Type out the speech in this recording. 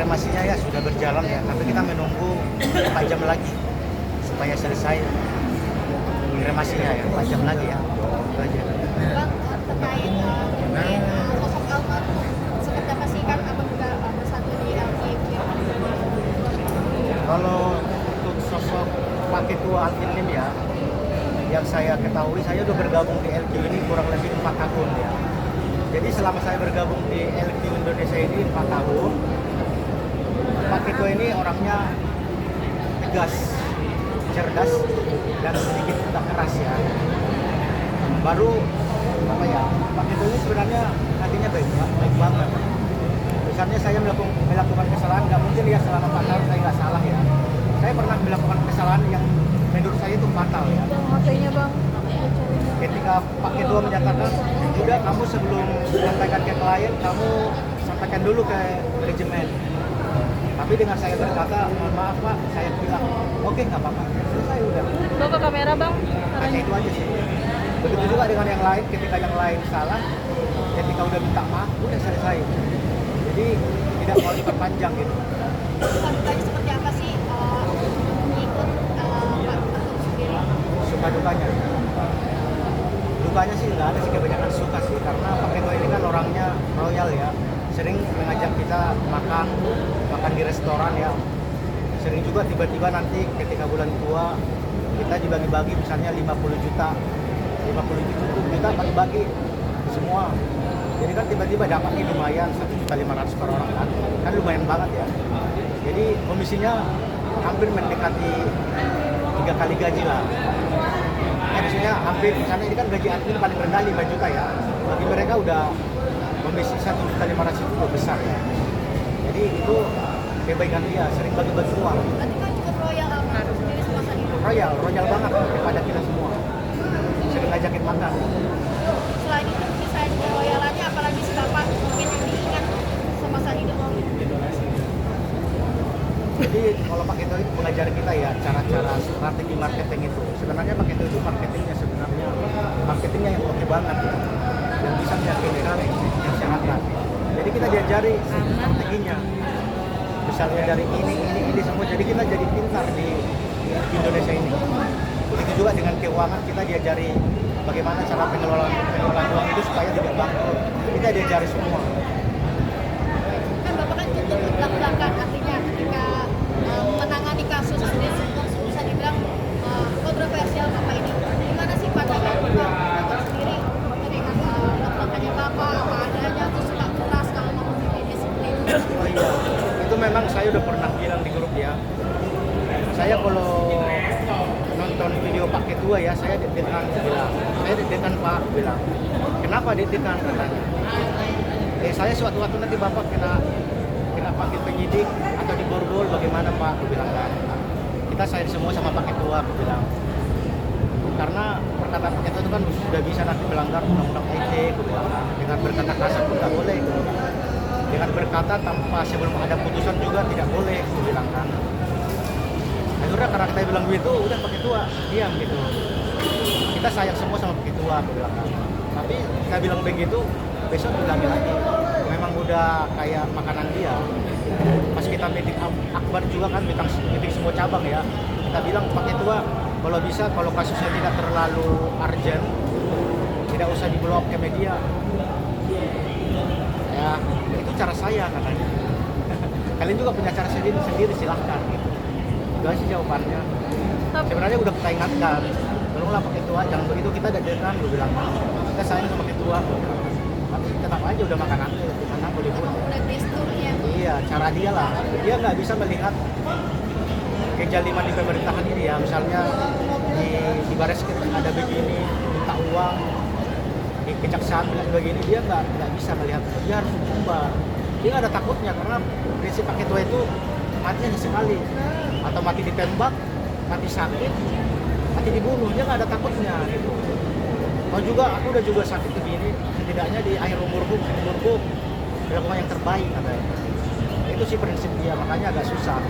remasinya ya sudah berjalan ya, tapi kita menunggu 4 jam lagi supaya selesai remasinya ya, 4 jam lagi ya. Itu aja. Bang, terkait mungkin sosok Almar seperti apa sih, kan abang juga bersatu di LKQ. Kalau untuk sosok Pak Ketua Antilim ya, yang saya ketahui saya udah bergabung di LQ ini kurang lebih 4 tahun ya. Jadi selama saya bergabung di LQ Indonesia ini 4 tahun, Pak Ketua ini orangnya tegas, cerdas, dan sedikit tak keras ya. Baru apa ya, Pak Ketua ini sebenarnya hatinya baik banget. Misalnya saya melakukan kesalahan, nggak mungkin ya selama 4 tahun saya nggak salah ya. Saya pernah melakukan kesalahan yang menurut saya itu fatal ya. Bang, HP-nya bang. Ketika Pak Ketua menyatakan, udah kamu sebelum sampaikan ke klien, kamu sampaikan dulu ke manajemen. Tapi dengan saya berkata, mohon maaf Pak, saya bilang, oke nggak apa-apa, selesai udah. Bawa ke kamera bang. Hanya itu aja sih. Begitu juga dengan yang lain, ketika yang lain salah, ketika udah minta maaf, udah selesai. Jadi tidak mau diperpanjang gitu. Suka dukanya seperti apa sih mengikut Pak Ketum sendiri? Suka dukanya. Dukanya sih nggak ada sih, kebanyakan suka sih, karena Pak Ketua ini kan orangnya royal ya. Sering mengajak kita makan di restoran ya. Sering juga tiba-tiba nanti ketika bulan tua kita dibagi-bagi misalnya 50 juta kita bagi-bagi semua. Jadi kan tiba-tiba dapatnya lumayan 1.500.000 per orang kan lumayan banget ya. Jadi komisinya hampir mendekati 3 kali gaji lah. Maksudnya hampir, misalnya ini kan gaji admin paling rendah 5 juta ya. Bagi mereka udah komisi 1.500.000 itu udah besar ya. Jadi itu kebaikan dia, sering bagi-bagi uang. Berarti kan cukup royal Almar sendiri sama Sandido. Royal banget kepada kita semua. Sering ngajakin makan. Selain itu misalnya juga royalannya, apalagi si bapak mungkin yang diingat sama Sandido. Jadi kalau Pak Ketua itu mengajar kita ya cara-cara strategi marketing itu. Sebenarnya Pak Ketua itu marketingnya yang oke banget ya. Yang bisa meyakinkan yang sehat. Jadi kita diajari strateginya. Misalnya dari ini semua, jadi kita jadi pintar di Indonesia ini. Begitu juga dengan keuangan, kita diajari bagaimana cara pengelolaan uang itu supaya tidak bangkrut. Kita diajari semua. Kan bapak kan tuntut belak-belakan, artinya ketika menangani kasus ini bisa dibilang kontroversial bapak ini. Gimana sih pandangan bapak sendiri dengan belak-belakannya bapak, apa adanya, terus suka keras kalau mau disiplin? Oh iya, itu memang saya udah pernah bilang di grup ya. Saya kalau nonton video Pak Ketua ya, saya deg-degan bilang. Saya deg-degan Pak bilang. Kenapa deg-degan katanya? Saya suatu-waktu nanti Bapak kena panggil penyidik atau diborgol, bagaimana Pak? Aku bilang kan. Kita sayang semua sama Pak Ketua, aku bilang. Karena perkataan Pak Ketua itu kan sudah bisa nanti melanggar undang-undang ITE, aku bilang. Dengan berkata kasar pun tidak boleh. Dengan berkata tanpa sebelum ada putusan juga tidak boleh, aku bilang kan. Akhirnya karena kita bilang begitu, udah Pak Ketua diam gitu. Kita sayang semua sama Pak Ketua, aku bilang kan. Tapi kita bilang begitu, besok bilang lagi. Memang udah kayak makanan dia. Pas kita meeting akbar juga kan, meeting semua cabang ya. Kita bilang Pak Ketua, kalau bisa, kalau kasusnya tidak terlalu urgent, tidak usah di-blog ke media. Ya, itu cara saya katanya. Kalian juga punya cara sendiri silahkan gitu. Itu aja sih jawabannya. Sebenarnya udah kita ingatkan, tolonglah Pak Ketua, jangan begitu, kita deg-degan, gue bilang. Kita sayang sama Ketua. Tapi tetap aja udah makan nanti, karena boleh buat. Udah gesturnya. Iya, cara dia lah. Dia nggak bisa melihat kejaliman di pemerintahan ini ya. Misalnya di baris ada begini, minta uang, di kejaksaan begini, dia nggak bisa melihat. Dia harus berubah. Dia nggak ada takutnya karena prinsip Pak Ketua itu mati hanya sekali. Atau mati ditembak, mati sakit, mati dibunuh. Dia nggak ada takutnya gitu. Kalau juga aku udah juga sakit begini, setidaknya di akhir umurku dilakukan yang terbaik katanya. Itu sih prinsip dia, makanya agak susah.